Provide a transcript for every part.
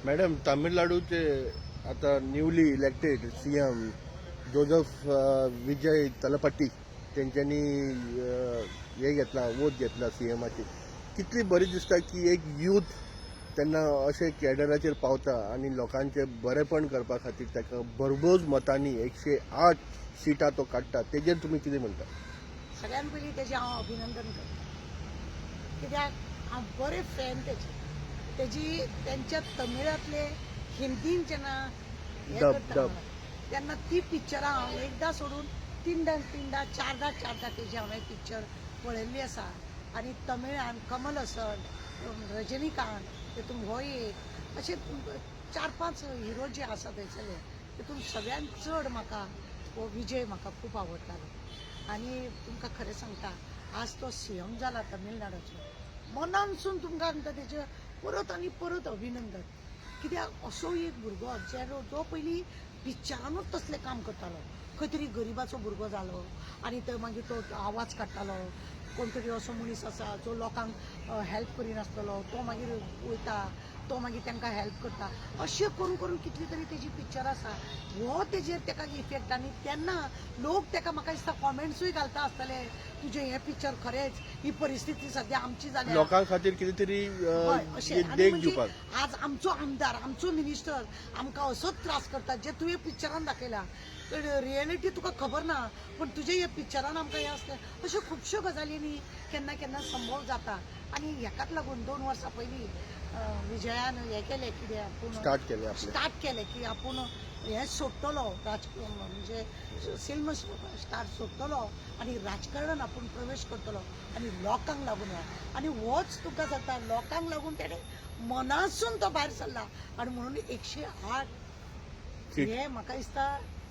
Madam, तामिळनाडूचे आता newly elected CM Joseph विजय तलपट्टी त्यांच्यानी हे घेतला वोट घेतला सीएमाची. कितली बरी दिसता की एक यूथ त्यांना अशे कॅडराचेर पावता आणि लोकांचे बरेपण करपा खातीर ताका भरघोस मतांनी 108 सिटां तो काडटा. तेजेर तुमी कितें म्हणटा? सगळ्यात पयलीं तेजें हांव अभिनंदन करता, कित्याक हांव बरें फॅन तेजी त्यांच्या तमिळातले हिंदीन जेन्ना हे करता तेन्ना ती पिक्चरां हांव एकदां सोडून तीनदां चारदां तेजी हांवें पिक्चर पळयल्ली आसा. आनी तमिळान कमल हसन, रजनीकांत, तेतून हो एक अशे 4-5 हिरो जे आसा थंयसरले तेतून सगळ्यात चड म्हाका हो विजय म्हाका खूब आवडटालो. आनी तुमकां खरें सांगता, आज तो सीएम जाला तमिळनाडूचो, मनानसून तुमकां सांगता तेजे परत आनी परत अभिनंदन. कित्याक असो एक भुरगो जो पयलीं पिक्चरानूच तसलें काम करतालो, खंय तरी गरिबाचो भुरगो जालो आनी थंय मागीर तो आवाज काडटालो. कोण तरी असो मनीस आसा जो लोकांक हेल्प करिनासतलो, तो मागीर वयता, तो मागीर तांकां हेल्प करता. अशें करून करून कितली तरी तेजी पिक्चर आसा. हो तेजेर ताका इफेक्ट आनी तेन्ना लोक ताका म्हाका दिसता कॉमेंट्सूय घालता आसतले, तुजें हें पिक्चर खरेंच ही परिस्थिती सद्या आमची जाल्या लोकां खातीर कितें तरी देख दिवपाक. आज आमचो आमदार, आमचो मिनिस्टर आमकां असोच त्रास करता जे तुवें पिक्चरान दाखयला. रियलिटी तुका खबर ना, पण तुजे हे पिक्चरान आमकां हें आसलें. अश्यो खुबश्यो गजालींनी केन्ना केन्ना संभव जाता. आनी हेकाच लागून 2 वर्सां पयलीं विजयान हें केलें, कितें आपूण स्टार्ट केलें की आपूण हें सोडटलो म्हणजे फिल्म स्टार सोडटलो आनी राजकारणान आपूण प्रवेश करतलो आनी लोकांक लागून. आनी होच तुका जाता, लोकांक लागून तेणें मनासून तो भायर सरला. आनी म्हणून 108 हे म्हाका दिसता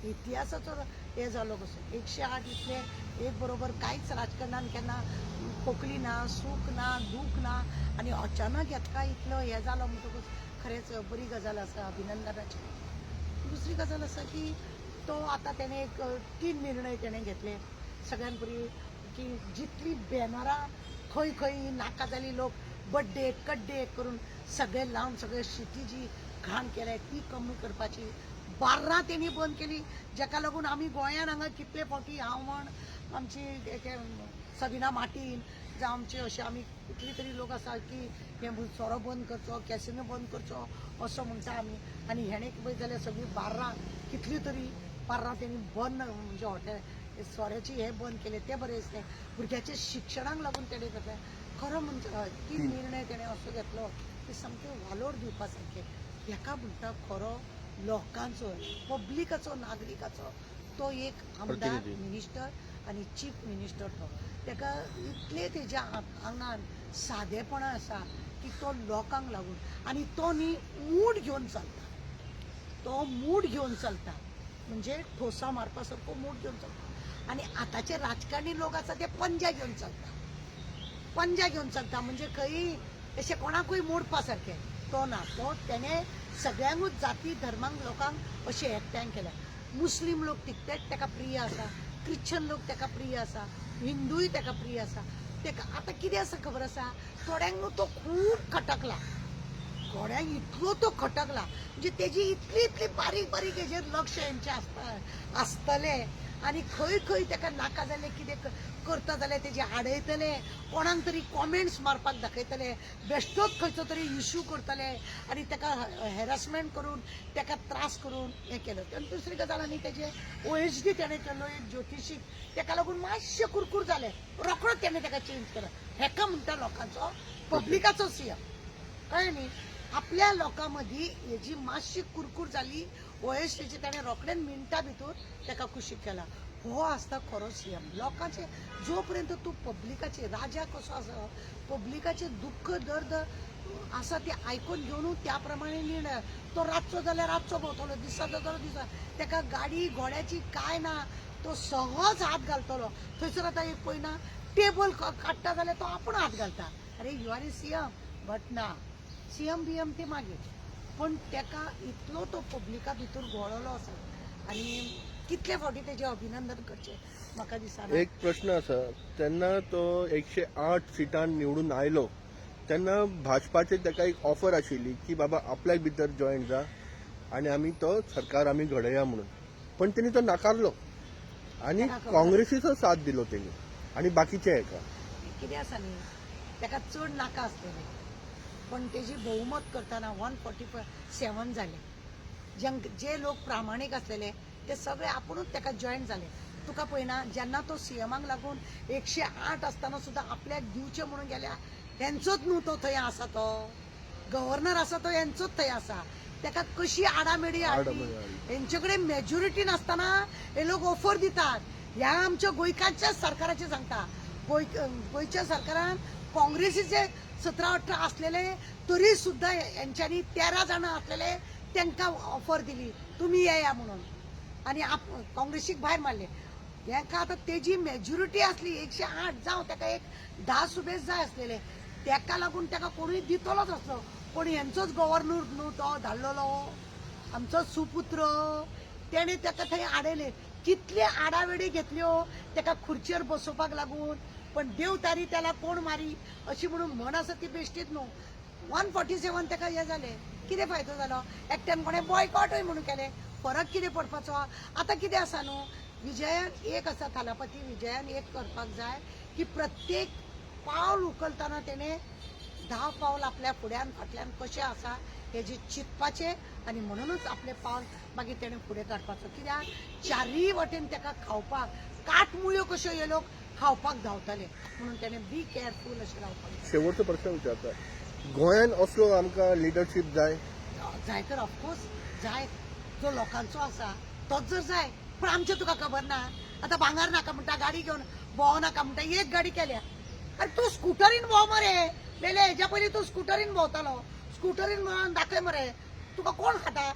इतिहासाचो हे जालो कसो. 108 इतले एक बरोबर कांयच राजकारणान केन्ना पोकली ना, सूख ना, दूख ना. आनी अचानक येतका इतलो हे जालो म्हणटकूच खरेंच बरी गजाल आसा, अभिनंदनाची. दुसरी गजाल आसा की तो आतां तेणें एक 3 निर्णय तेणें घेतले. सगळ्यान पयलीं की जितली बॅनरां खंय खंय नाका जाली, लोक बड्डे कड्डे करून सगळे लावन सगळे शिटी जी घाण केल्या ती कमी करपाची. बार्रां तेणी बंद केली, जाका लागून आमी गोंयान हांगा कितले फावटी हांव म्हण आमची सबिना मार्टीन जावं आमचे अशे आमी कितली तरी लोक आसा की हे सोरो बंद करचो, कॅसिनो बंद करचो असो म्हणटा आमी. आनी हेणें पळयत जाल्यार सगळीं बार्रां कितली तरी बार्रां तेणी बंद म्हणजे हॉटेल सोऱ्याची हे बंद केले, ते बरें दिसलें. भुरग्याच्या शिक्षणाक लागून तेणें घेतलें. खरो म्हणजे ती निर्णय तेणें असो घेतलो की सामके वालोर दिवपा सारके. हेका म्हणटा खरो लोकांचो, पब्लिकाचो, नागरिकाचो तो एक आमदार, मिनिस्टर आनी चीफ मिनिस्टर. तो ताका इतले तेज्या आंगान सादेपणां आसा की तो लोकांक लागून. आनी तो न्ही मूड घेवन चलता, तो मूड घेवन चलता म्हणजे ठोसा मारपा सारको मूड घेवन चलता. आनी आतांचे राजकारणी लोक आसा ते पंजा घेवन चलता म्हणजे खंय अशें कोणाकूय मोडपा सारकें. तो ना, तो तेणें सगळ्यांकूच जाती धर्मांक लोकांक अशें एकठांय केल्या. मुस्लीम लोक तितलेच ताका प्रिय आसा, क्रिश्चन लोक ताका प्रिय आसा, हिंदूय ताका प्रिय आसा. ताका आतां कितें आसा खबर आसा, थोड्यांक न्हू तो खूब खटकला, थोड्यांक इतलो तो खटकला म्हणजे तेजी इतली बारीक बारीक हेजेर लक्ष हेंचें आसतलें. आनी खंय खंय ताका नाका जालें कितें करता जाल्यार तेजी आडयतले, कोणाक तरी कॉमेंट्स मारपाक दाखयतले, बेश्टोच खंयचो तरी इश्यू करतले आनी ताका हॅरासमेंट करून ताका त्रास करून हें केलें. आनी दुसरी गजाल आनी तेजे OHD तेणें केल्लो एक ज्योतिशीक, ताका लागून मातशें कुरकुर जालें, रोखडोच तेणें ताका चेंज केलो. हेका म्हणटा लोकांचो पब्लिकाचो सीएम. कळ्ळें न्ही. आपल्या लोकां मदीं हेजी मातशी कुरकुर जाली, OHDची ताणें रोखडेंच मिनटां भितर ताका कुशीक केला. हो आसता खरो सीएम. लोकांचे जो पर्यंत तूं पब्लिकाचे राजा कसो आसा, पब्लिकाचे दुख्ख दर्द आसा ते आयकून घेवनूच त्या प्रमाणे निर्णय. तो रातचो जाल्यार रातचो भोंवतलो, दिसाचो जाल्यार दिसा. ताका गाडी घोड्याची काय ना, तो सहज हात घालतलो. थंयसर आतां एक पळयना टेबल काडटा जाल्यार तो आपूण हात घालता. अरे you are a CM. But ना, सीएम बीएम ते मागीर. पण ताका इतलो तो पब्लिका भितर घोळलो आसा आनी कितले फावटी तेजें अभिनंदन करचें म्हाका दिसना. एक प्रश्न आसा, तेन्ना तो 108 सिटान निवडून आयलो तेन्ना भाजपाचे ताका एक ऑफर आशिल्ली की बाबा आपल्याक भितर जॉयन जा आनी आमी तो सरकार आमी घडया म्हणून, पण तेणी तो नाकारलो आनी काँग्रेसीचो साथ दिलो तेणी आनी बाकीचे हेका. कितें आसा न्ही, ताका चड नाका आसलेलें, पण तेजी बहुमत करतना 147 जाले. जे लोक प्रामाणीक आसलेले ते सगळे आपुणूच ताका जॉयन जाले. तुका पळयना, जेन्ना तो सीएमाक लागून 108 आसतना सुद्दां आपल्याक दिवचे म्हणून गेल्या, हेंचोच न्हू तो थंय आसा, तो गव्हर्नर आसा तो हेंचोच थंय आसा. ताका कशी आडामेडी हाडली. हेंचे कडेन मेजॉरिटी नासतना हे लोक ऑफर दितात. ह्या आमच्या गोंयकाराच्याच सरकाराचे सांगता. गोंयच्या सरकारान काँग्रेसीचे 17-18 असलेले तरी सुद्धा यांच्यानी 13 जण असलेले त्यांना ऑफर दिली, तुम्ही या म्हणून, आणि काँग्रेसीक भायर मारले. हेका आता तेजी मेजॉरिटी असली 108 जावं, ताका एक 10 सुबेज जाय असलेले, ताका लागून ताका कोणूय दितलोच असलो. पण यांचोच गव्हर्नर न्हू तो धाडलेलो, आमचो सुपुत्र, तेणे ताका थंय आडयले. कितले आडावेडी घेतल्यो ताका खुर्चीवर बसोवपाक लागून, पण देव तारी त्याला कोण मारी अशी म्हणून म्हण आसा ती बेश्टीत न्हू. 147 ताका हे जाले, कितें फायदो जालो? एकट्यान कोणें बॉयकॉटूय म्हणून केले, फरक कितें पडपाचो? आता कितें आसा न्हू, विजयान एक आसा, थालापती विजयान एक करपाक जाय की प्रत्येक पावल उखलतना तेणे 10 पावल आपल्या फुड्यान फाटल्यान कशें आसा हेजी चिंतपाचें, आनी म्हणूनच आपले पावल मागीर तेणे फुडें काडपाचो. कित्याक चारूय वटेन ताका खावपाक काटमुळ्यो कश्यो हे लोक खावपाक धांवतले, म्हणून तेणे बी केअरफूल अशें रावपाक. शेवटचो प्रश्न विचारता, गोंयान असलो आमकां लिडरशीप जाय? जाय तर ऑफकोर्स जाय. जो लोकांचो आसा तोच जर जाय, पण आमचें तुका खबर ना. आता भांगार नाका म्हणटा, गाडी घेवन भोंव नाका म्हणटा, एक गाडी केल्या. अरे तूं स्कुटरीन भोंव मरे, वेले हेज्या पयलीं तूं स्कुटरीन भोंवतालो, स्कुटरीन म्हणून दाखय मरे. तुका कोण खाता?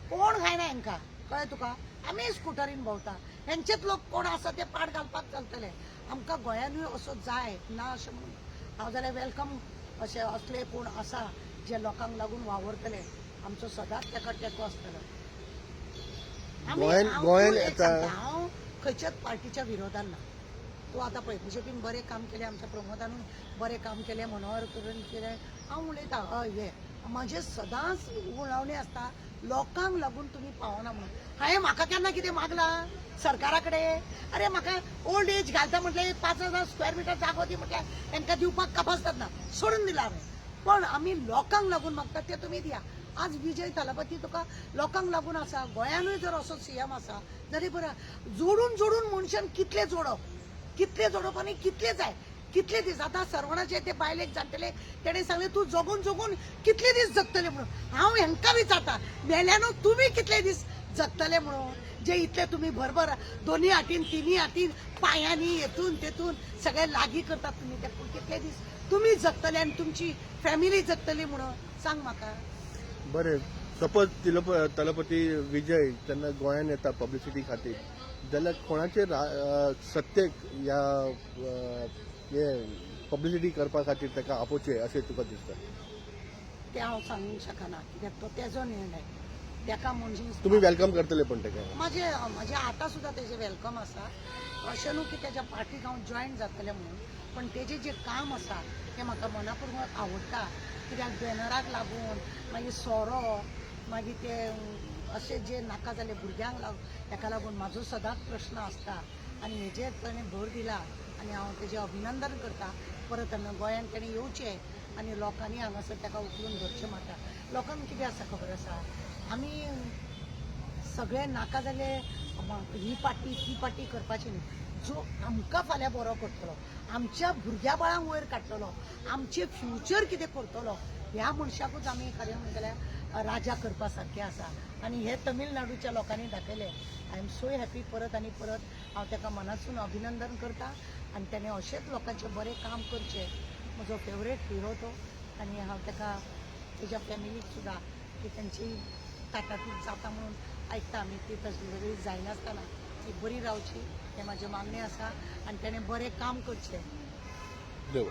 कोण खायना हेंका, कळ्ळें तुका? आमी स्कुटरीन भोंवता, हेंचेच लोक कोण आसा ते पाड घालपाक चलतले. आमकां गोंयानूय असो जाय ना अशें म्हणून हांव जाल्यार वेलकम अशें असले कोण आसा जे लोकांक लागून वावरतले. आमचो सदांच ताका तेंको आसतलो. हांव खंयच्याच पार्टीच्या विरोधान ना. तूं आतां पळय, बीजेपीन बरें काम केलें, आमच्या प्रमोदानूय बरें काम केलें, मनोहर करून केलें, हांव उलयतां हय हे म्हाजें सदांच उलोवणें आसता, लोकांक लागून तुमी पावना म्हणून. हांवें म्हाका केन्ना कितें मागलां सरकारा कडेन? अरे म्हाका ओल्ड एज घालता म्हटलें 5,000 स्क्वेअर मिटर जागो दी म्हटल्यार तांकां दिवपाक कापासतात ना, सोडून दिला हांवें. पण आमी लोकांक लागून मागतात ते तुमी दिया. आज विजय थालापती तुका लोकांक लागून आसा. गोंयानूय जर असो सीएम आसा जाल्यार बरं. जोडून जोडून मनशान कितले जोडप आनी कितले जाय, कितले दीस. आता सरवणाचे ते बायलेक जाणटेले तेणे सांगले तूं जगून जगून कितले दीस जगतले म्हणून. हांव हेंकां विचारता, मेल्यानू तुमी कितले दीस जगतले म्हणून, जे इतले तुमी भरभर दोन्ही हातीन तिन्ही हातीन पायांनी हेतून तेतून सगळे लागीं करतात तुमी, ते कितले दीस तुमी जगतले आनी तुमची फॅमिली जगतली म्हणून सांग म्हाका. बरें, सपोज तलपती विजय तेन्ना गोंयान येता पब्लिसिटी खातीर, जाल्यार कोणाचेर सत्तेक ह्या हे पब्लिसिटी करपा खातीर ताका आपोवचे अशें तुका दिसता? ते हांव सांगूंक शकना, कित्याक तो तेजो निर्णय. ताका म्हणजे तुमी वेलकम करतले पण ताका? म्हाजे आतां सुद्दां तेजें वेलकम आसा. अशें न्हू की तेज्या पार्टीक हांव जॉयन जातलें म्हणून, पण तेजें जें काम आसा तें म्हाका मनापूर्वक आवडटा. कित्याक बॅनराक लागून मागीर सोरो, मागीर ते अशें जे नाका जाले भुरग्यांक लागून, ताका लागून म्हाजो सदांच प्रश्न आसता, आनी हेजेर ताणें भर दिला आनी हांव तेजें अभिनंदन करता. परत गोंयान तेणें येवचें आनी लोकांनी हांगासर ताका उखलून धरचें म्हाका. लोकांक कितें आसा खबर आसा, आमी सगळे नाका जाले ही पार्टी ती पार्टी करपाची न्ही. जो आमकां फाल्यां बरो करतलो, आमच्या भुरग्या बाळांक वयर काडटलो, आमचें फ्युचर कितें करतलो, ह्या मनशाकूच आमी खरें म्हणलें जाल्यार राजा करपा सारकें आसा. आनी हे तमिळनाडूच्या लोकांनी दाखयलें. I am so happy. परत आनी परत हांव ताका मनासून अभिनंदन करता, आनी ताणें अशेंच लोकांचें बरें काम करचें. म्हजो फेवरेट हिरो तो, आनी हांव ताका तेज्या फॅमिलीक सुद्दां की तेंची ताटातूट जाता म्हणून आयकता आमी, ती तशी वेगळी जायनासतना ती बरी रावची हें म्हाजें मागणें आसा, आनी ताणें बरें काम करचें. देव